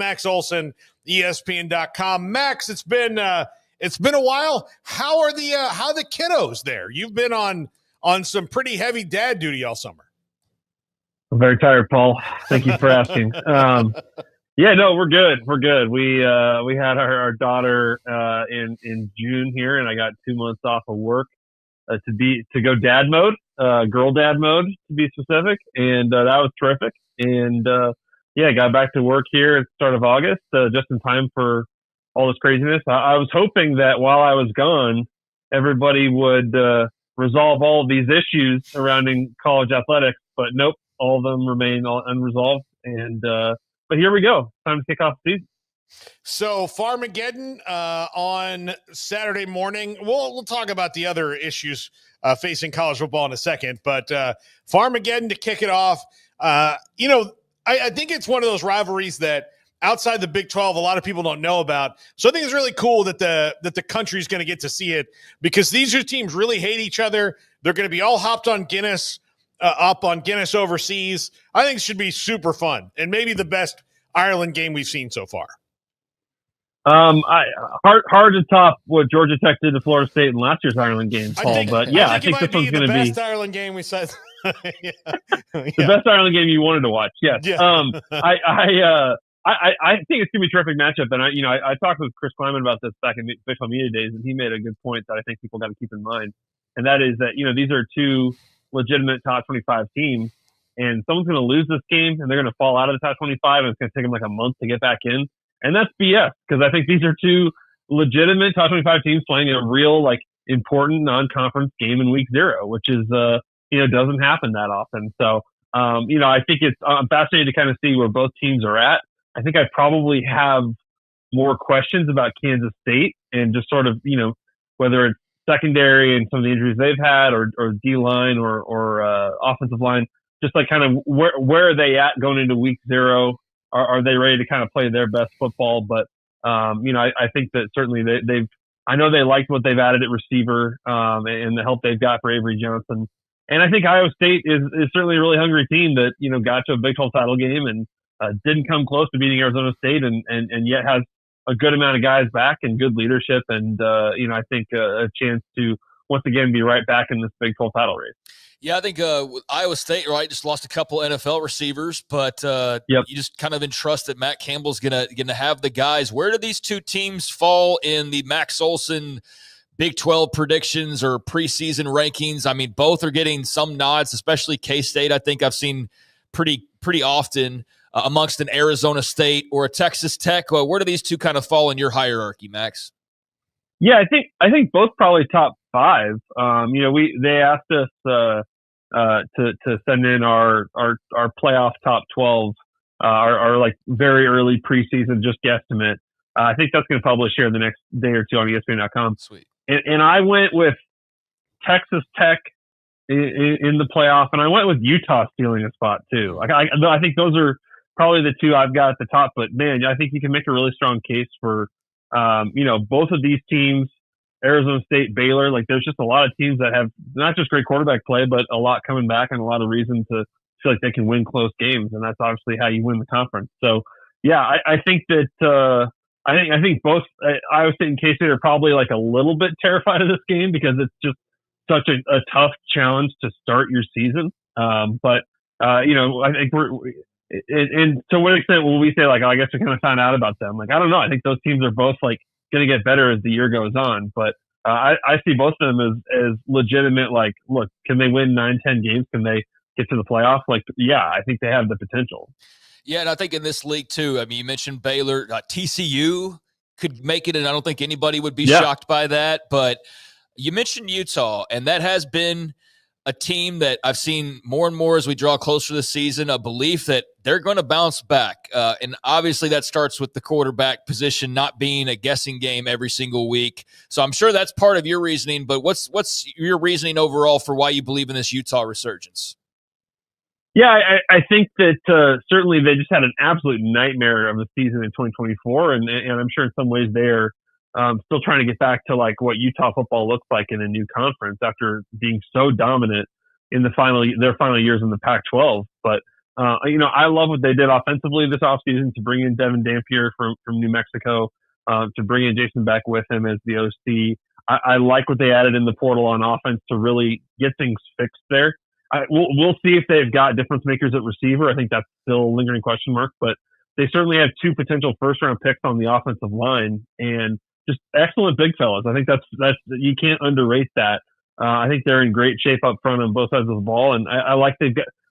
Max Olson, ESPN.com. Max, it's been a while. How are the kiddos there? You've been on some pretty heavy dad duty all summer. I'm very tired, Paul. Thank you for asking. Yeah, no, we're good. We're good. We had our daughter in June here, and I got 2 months off of work to go dad mode, girl dad mode to be specific, and that was terrific. And got back to work here at the start of August, just in time for all this craziness. I was hoping that while I was gone, everybody would resolve all of these issues surrounding college athletics, but nope, all of them remain unresolved. And but here we go. Time to kick off the season. So Farmageddon on Saturday morning. We'll talk about the other issues facing college football in a second, but Farmageddon to kick it off. I think it's one of those rivalries that outside the Big 12, a lot of people don't know about. So I think it's really cool that the country's going to get to see it, because these two teams really hate each other. They're going to be all hopped on Guinness, up on Guinness overseas. I think it should be super fun and maybe the best Ireland game we've seen so far. Hard to top what Georgia Tech did to Florida State in last year's Ireland game, Paul. I think this one's going to be the best Ireland game we said. The best Ireland game you wanted to watch. Yes. Yeah. I think it's going to be a terrific matchup. And I talked with Chris Kleiman about this back in Baseball Media Days, and he made a good point that I think people got to keep in mind. And that is that, these are two legitimate top 25 teams, and someone's going to lose this game and they're going to fall out of the top 25, and it's going to take them like a month to get back in. And that's BS, because I think these are two legitimate top 25 teams playing in a real, important non-conference game in week 0, which is, doesn't happen that often. So, I think I'm fascinated to kind of see where both teams are at. I think I probably have more questions about Kansas State and just sort of, whether it's secondary and some of the injuries they've had, or D-line or offensive line, just kind of where are they at going into week 0? Are they ready to kind of play their best football? But, I think that certainly I know they liked what they've added at receiver, and the help they've got for Avery Johnson. And I think Iowa State is certainly a really hungry team that, got to a Big 12 title game and didn't come close to beating Arizona State, and yet has a good amount of guys back and good leadership. And, I think a chance to once again be right back in this Big 12 title race. Yeah, I think Iowa State, right, just lost a couple NFL receivers, but you just kind of entrust that Matt Campbell's gonna have the guys. Where do these two teams fall in the Max Olson Big 12 predictions or preseason rankings? I mean, both are getting some nods, especially K-State. I think I've seen pretty often amongst an Arizona State or a Texas Tech. Where do these two kind of fall in your hierarchy, Max? Yeah, I think both probably top 5. They asked us to send in our playoff top 12, our very early preseason just guesstimate. I think that's going to publish here the next day or two on ESPN.com. Sweet. And I went with Texas Tech in the playoff, and I went with Utah stealing a spot too. I think those are probably the two I've got at the top. But man, I think you can make a really strong case for both of these teams. Arizona State, Baylor, there's just a lot of teams that have not just great quarterback play, but a lot coming back and a lot of reason to feel like they can win close games. And that's obviously how you win the conference. So yeah, I think that, I think both Iowa State and K-State are probably a little bit terrified of this game because it's just such a tough challenge to start your season. I think and to what extent will we say I guess we kind of found out about them? I don't know. I think those teams are both going to get better as the year goes on, but I see both of them as legitimate. Look, can they win 9-10 games? Can they get to the playoffs? I think they have the potential. Yeah, and I think in this league too, I mean, you mentioned Baylor, TCU could make it, and I don't think anybody would be shocked by that. But you mentioned Utah, and that has been a team that I've seen more and more as we draw closer to the season, a belief that they're going to bounce back. And obviously that starts with the quarterback position not being a guessing game every single week. So I'm sure that's part of your reasoning, but what's your reasoning overall for why you believe in this Utah resurgence? Yeah, I think that certainly they just had an absolute nightmare of a season in 2024, and I'm sure in some ways they're still trying to get back to what Utah football looks like in a new conference after being so dominant in their final years in the Pac-12. But I love what they did offensively this offseason to bring in Devin Dampier from New Mexico, to bring in Jason Beck with him as the OC. I like what they added in the portal on offense to really get things fixed there. We'll see if they've got difference makers at receiver. I think that's still a lingering question mark, but they certainly have 2 potential first-round picks on the offensive line and just excellent big fellas. I think that's you can't underrate that. I think they're in great shape up front on both sides of the ball, and I like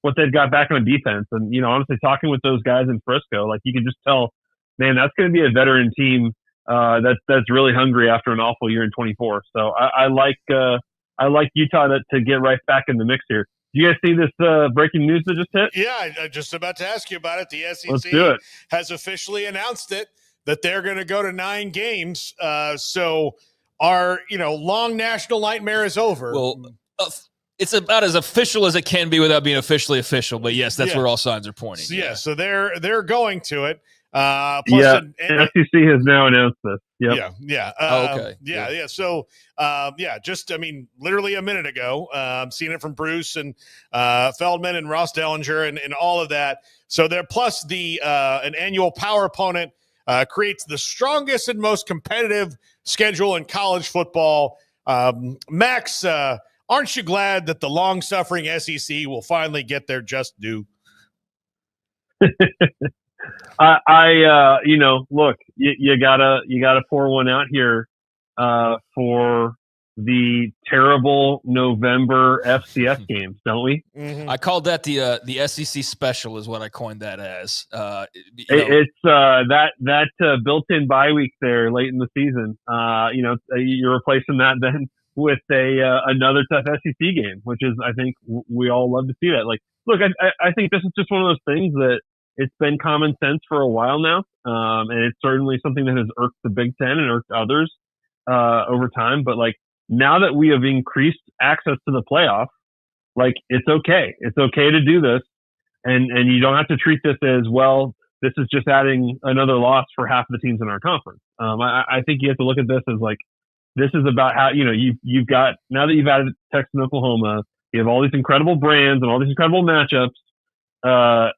what they've got back on defense. And honestly, talking with those guys in Frisco, like you can just tell, man, that's going to be a veteran team that's really hungry after an awful year in 24. So I like Utah to get right back in the mix here. Do you guys see this breaking news that just hit? Yeah, I'm just about to ask you about it. The SEC has officially announced it, that they're going to go to 9 games. So our long national nightmare is over. Well, it's about as official as it can be without being officially official. But yes, that's where all signs are pointing. So they're going to it. Plus SEC has now announced this. Yep. Okay. So, just literally a minute ago, seen it from Bruce and Feldman and Ross Dellinger and all of that. So there, plus the an annual power opponent creates the strongest and most competitive schedule in college football. Max, aren't you glad that the long-suffering SEC will finally get their just due? Look, you gotta pour one out here for the terrible November FCS games, don't we? Mm-hmm. I called that the SEC special, is what I coined that as. It's that built-in bye week there late in the season. You're replacing that then with another tough SEC game, which is, I think we all love to see that. Like, look, I think this is just one of those things that it's been common sense for a while now, and it's certainly something that has irked the Big Ten and irked others over time. But like, now that we have increased access to the playoff, like, it's okay. It's okay to do this, and you don't have to treat this as, well, this is just adding another loss for half the teams in our conference. I think you have to look at this as like, this is about how, you've got, now that you've added Texas and Oklahoma, you have all these incredible brands and all these incredible matchups.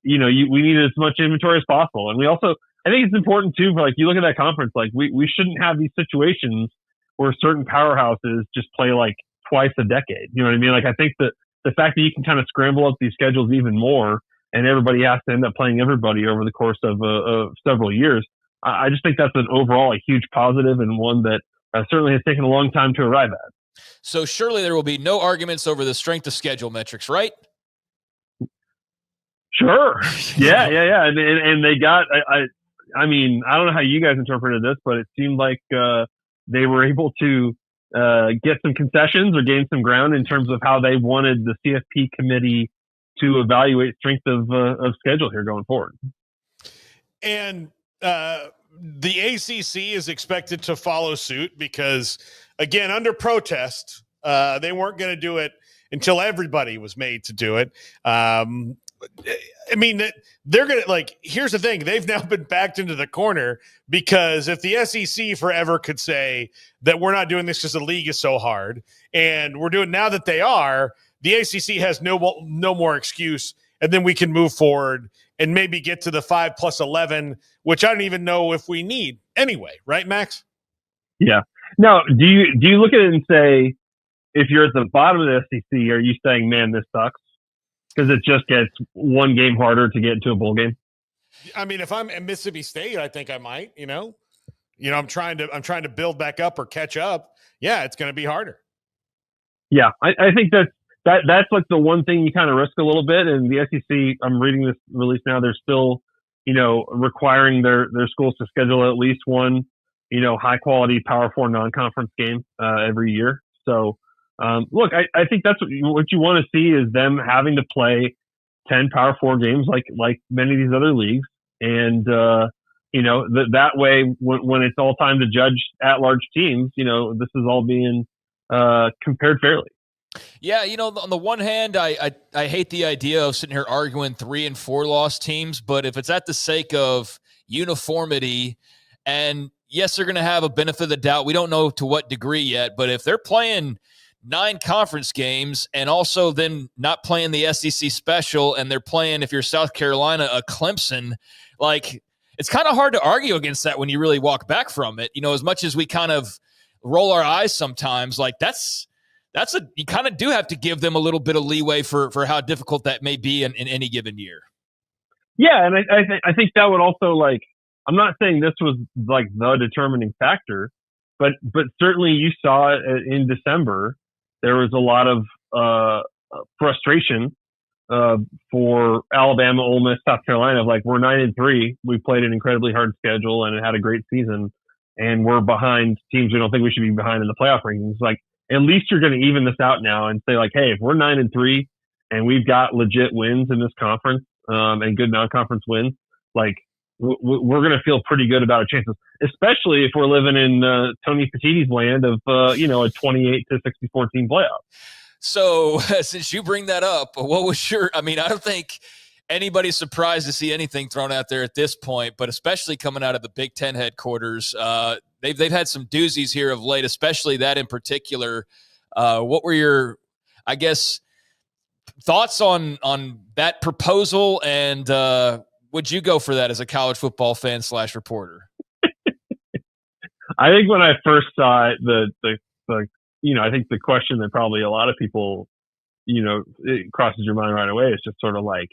We need as much inventory as possible. And we also, I think it's important too, for like, you look at that conference, like we shouldn't have these situations where certain powerhouses just play like twice a decade. You know what I mean? Like, I think that the fact that you can kind of scramble up these schedules even more and everybody has to end up playing everybody over the course of several years, I just think that's an overall a huge positive, and one that certainly has taken a long time to arrive at. So surely there will be no arguments over the strength of schedule metrics, right? Sure. Yeah. And they got, I mean, I don't know how you guys interpreted this, but it seemed like they were able to get some concessions or gain some ground in terms of how they wanted the CFP committee to evaluate strength of schedule here going forward. And the ACC is expected to follow suit because, again, under protest, they weren't going to do it until everybody was made to do it. I mean, they're going to, like, here's the thing. They've now been backed into the corner, because if the SEC forever could say that we're not doing this because the league is so hard, and we're doing, now that they are, the ACC has no more excuse, and then we can move forward and maybe get to the 5+11, which I don't even know if we need anyway. Right, Max? Yeah. Now, do you look at it and say, if you're at the bottom of the SEC, are you saying, man, this sucks? Because it just gets one game harder to get into a bowl game. I mean, if I'm at Mississippi State, I think I might. I'm trying to build back up or catch up. Yeah, it's going to be harder. Yeah, I think that's like the one thing you kind of risk a little bit. And the SEC, I'm reading this release now, they're still, requiring their schools to schedule at least one, high quality Power 4 non-conference game every year. So. Look, I think that's what you want to see, is them having to play 10 Power 4 games like many of these other leagues. And, that way, when it's all time to judge at-large teams, this is all being compared fairly. Yeah, on the one hand, I hate the idea of sitting here arguing 3 and 4 loss teams, but if it's at the sake of uniformity, and yes, they're going to have a benefit of the doubt. We don't know to what degree yet, but if they're playing 9 conference games and also then not playing the SEC special, and they're playing, if you're South Carolina, a Clemson. Like, it's kind of hard to argue against that when you really walk back from it. As much as we kind of roll our eyes sometimes, like you kind of do have to give them a little bit of leeway for how difficult that may be in any given year. Yeah, and I think that would also, like, I'm not saying this was like the determining factor, but certainly you saw it in December. There was a lot of frustration for Alabama, Ole Miss, South Carolina. Like, we're 9-3. We played an incredibly hard schedule and it had a great season, and we're behind teams we don't think we should be behind in the playoff rankings. Like, at least you're going to even this out now and say, like, hey, if we're 9-3 and we've got legit wins in this conference and good non-conference wins, like, we're going to feel pretty good about our chances, especially if we're living in Tony Petitti's land of, a 28-64 team playoff. So since you bring that up, what was I don't think anybody's surprised to see anything thrown out there at this point, but especially coming out of the Big Ten headquarters, they've had some doozies here of late, especially that in particular. What were your, I guess, thoughts on that proposal, and would you go for that as a college football fan / reporter? I think when I first saw it, I think the question that probably a lot of people, it crosses your mind right away is just sort of like,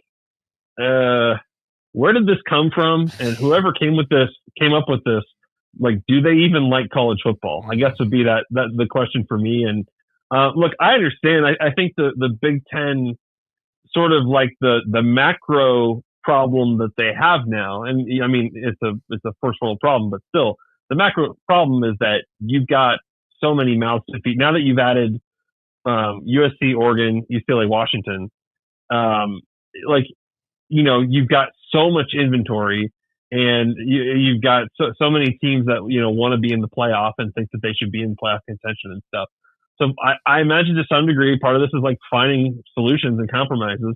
where did this come from? And whoever came up with this, like, do they even like college football? I guess would be that the question for me. And look, I understand. I think the Big Ten sort of like the macro problem that they have now, and I mean it's a first world problem, but still the macro problem is that you've got so many mouths to feed now that you've added USC, Oregon, UCLA, Washington. You've got so much inventory, and you've got so many teams that want to be in the playoff and think that they should be in playoff contention and stuff. So I imagine to some degree part of this is like finding solutions and compromises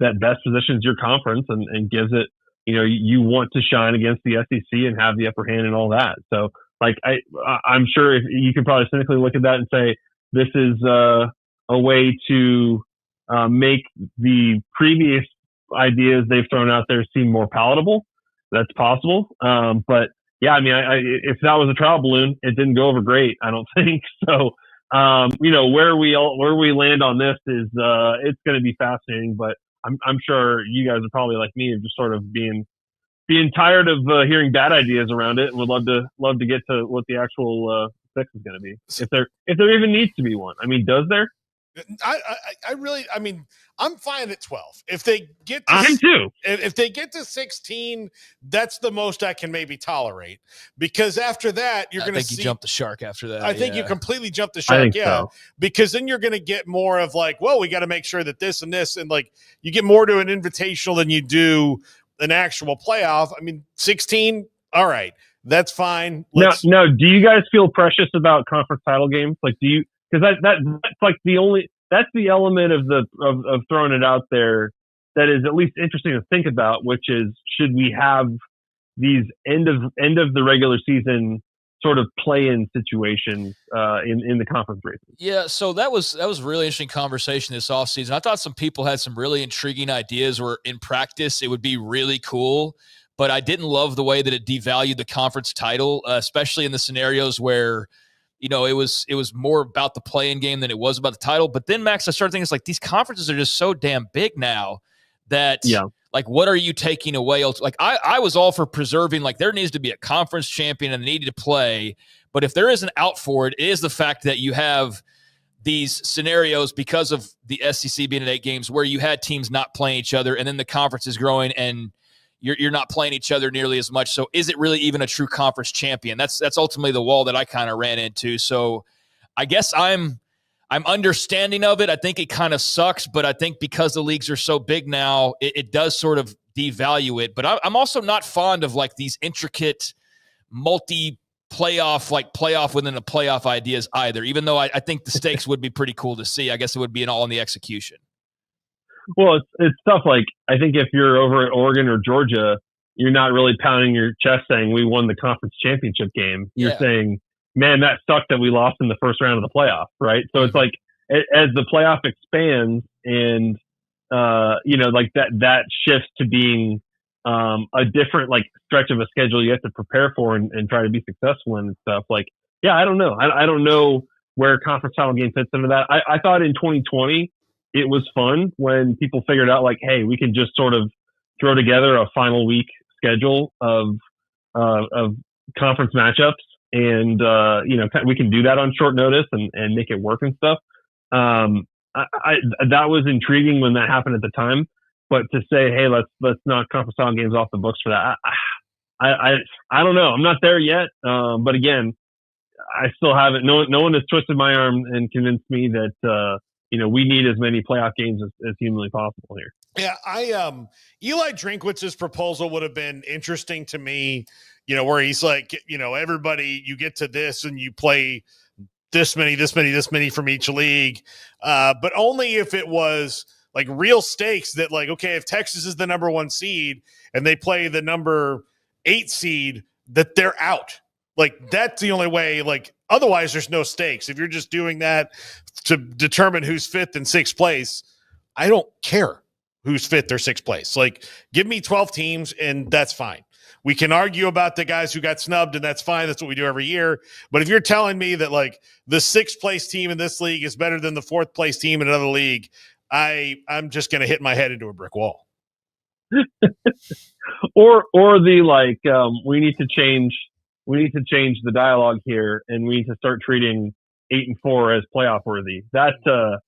that best positions your conference and gives it, you want to shine against the SEC and have the upper hand and all that. So, like, I'm sure if you could probably cynically look at that and say this is a way to make the previous ideas they've thrown out there seem more palatable. That's possible. But yeah, I mean, if that was a trial balloon, it didn't go over great, I don't think. So, where we land on this is it's going to be fascinating. But I'm sure you guys are probably like me, of just sort of being tired of hearing bad ideas around it, and would love to get to what the actual fix is going to be, if there even needs to be one. I mean, does there? I'm fine at 12. If they get to, I'm too. If they get to 16, that's the most I can maybe tolerate, because after that you're going to see. You jump the shark after that. I think you completely jump the shark. So. Because then you're going to get more of like, well, we got to make sure that this and this, and like you get more to an invitational than you do an actual playoff. I mean, 16. All right, that's fine. No. Do you guys feel precious about conference title games? Like, do you? Because that's like that's the element of throwing it out there that is at least interesting to think about, which is, should we have these end of the regular season sort of play-in situations in the conference races? Yeah, so that was a really interesting conversation this offseason. I thought some people had some really intriguing ideas where in practice it would be really cool, but I didn't love the way that it devalued the conference title, especially in the scenarios where it was more about the play-in game than it was about the title. But then, Max, I started thinking, it's like these conferences are just so damn big now that, like, what are you taking away? Like, I was all for preserving, like, there needs to be a conference champion and they needed to play. But if there is an out for it, it is the fact that you have these scenarios because of the SEC being at 8 games where you had teams not playing each other, and then the conference is growing and you're not playing each other nearly as much. So is it really even a true conference champion? That's ultimately the wall that I kind of ran into. So I guess I'm understanding of it. I think it kind of sucks, but I think because the leagues are so big now, it does sort of devalue it. But I'm also not fond of like these intricate playoff within a playoff ideas either, even though I think the stakes would be pretty cool to see. I guess it would be an all in the execution. Well, it's tough. Like, I think if you're over at Oregon or Georgia, you're not really pounding your chest saying we won the conference championship game. You're saying, man, that sucked that we lost in the first round of the playoff, right? So it's like, as the playoff expands and, like that shifts to being, a different like stretch of a schedule you have to prepare for and try to be successful in and stuff. Like, yeah, I don't know. I don't know where conference title game fits into that. I thought in 2020 it was fun when people figured out like, hey, we can just sort of throw together a final week schedule of conference matchups, and we can do that on short notice and make it work and stuff. That was intriguing when that happened at the time. But to say, hey, let's knock conference title games off the books for that, I don't know. I'm not there yet. But again, I still haven't. No one has twisted my arm and convinced me that we need as many playoff games as humanly possible here. Yeah, Eli Drinkwitz's proposal would have been interesting to me. Where he's like, everybody, you get to this and you play this many from each league, but only if it was like real stakes that like, okay, if Texas is the number 1 seed and they play the number 8 seed, that they're out. Like that's the only way, like otherwise there's no stakes. If you're just doing that to determine who's 5th and 6th place, I don't care who's 5th or 6th place. Like give me 12 teams and that's fine. We can argue about the guys who got snubbed and that's fine. That's what we do every year. But if you're telling me that like the 6th place team in this league is better than the 4th place team in another league, I'm just going to hit my head into a brick wall. or the like, we need to change the dialogue here, and we need to start treating 8 and 4 as playoff worthy. That's the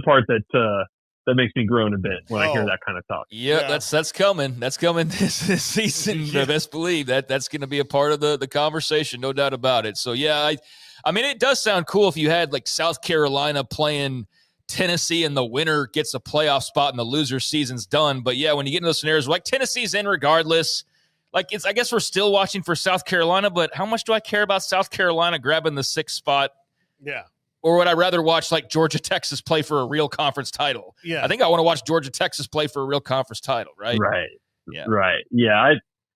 part that makes me groan a bit when I hear that kind of talk. Yeah, that's coming. That's coming this season. Yeah. Best believe that's going to be a part of the conversation, no doubt about it. So yeah, I mean, it does sound cool if you had like South Carolina playing Tennessee and the winner gets a playoff spot and the loser season's done. But yeah, when you get into those scenarios, like Tennessee's in regardless. Like I guess we're still watching for South Carolina, but how much do I care about South Carolina grabbing the 6th spot? Yeah. Or would I rather watch like Georgia, Texas play for a real conference title? Yeah. I think I want to watch Georgia, Texas play for a real conference title, right? Right. Yeah. Right. Yeah.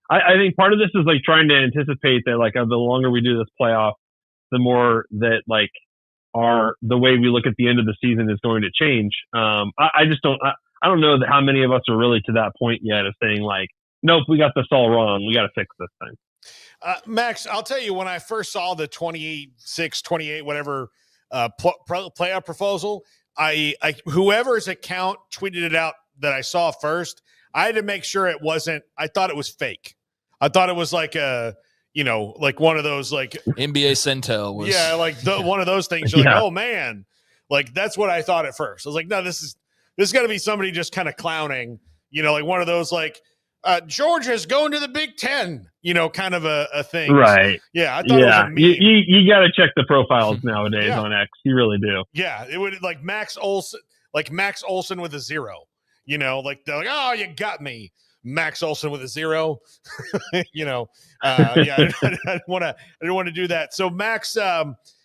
I think part of this is like trying to anticipate that like the longer we do this playoff, the more that like the way we look at the end of the season is going to change. I just don't know that how many of us are really to that point yet of saying like, nope, we got this all wrong. We got to fix this thing. Max, I'll tell you, when I first saw the 26, 28, whatever playoff proposal, I whoever's account tweeted it out that I saw first, I had to make sure it wasn't. I thought it was fake. I thought it was like like one of those like NBA Centel was. Yeah, like one of those things. You're like, oh man, like that's what I thought at first. I was like, no, this is got to be somebody just kind of clowning. Like one of those like. Georgia's going to the Big Ten, kind of a thing. Right. Yeah. I thought it was a meme. You got to check the profiles nowadays on X. You really do. Yeah. It would like Max Olson with a 0, like they're like, oh, you got me. Max Olson with a 0, I didn't want to do that. So Max,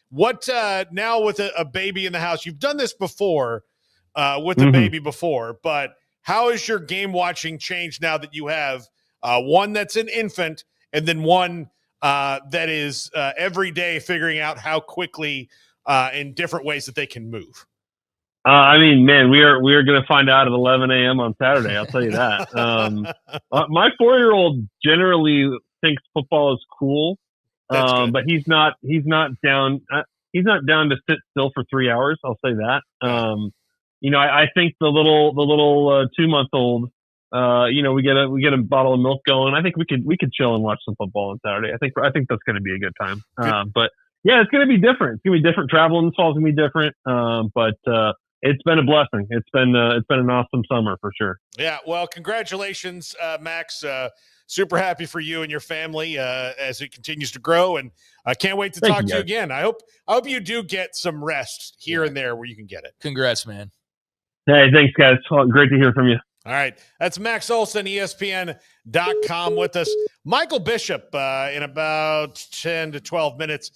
what now with a baby in the house, you've done this before with the baby before, but how has your game watching changed now that you have one that's an infant and then one that is every day figuring out how quickly in different ways that they can move? I mean, man, we are going to find out at 11 a.m. on Saturday. I'll tell you that. My 4-year-old generally thinks football is cool, but he's not down. He's not down to sit still for 3 hours. I'll say that. I think the little 2-month-old, we get a bottle of milk going. I think we could chill and watch some football on Saturday. I think that's going to be a good time. But yeah, it's going to be different. It's going to be different. Traveling this fall is going to be different. But it's been a blessing. It's been an awesome summer for sure. Yeah. Well, congratulations, Max. Super happy for you and your family as it continues to grow, and I can't wait to talk to you again. I hope you do get some rest here and there where you can get it. Congrats, man. Hey, thanks, guys. Great to hear from you. All right. That's Max Olson, ESPN.com with us. Michael Bishop in about 10 to 12 minutes.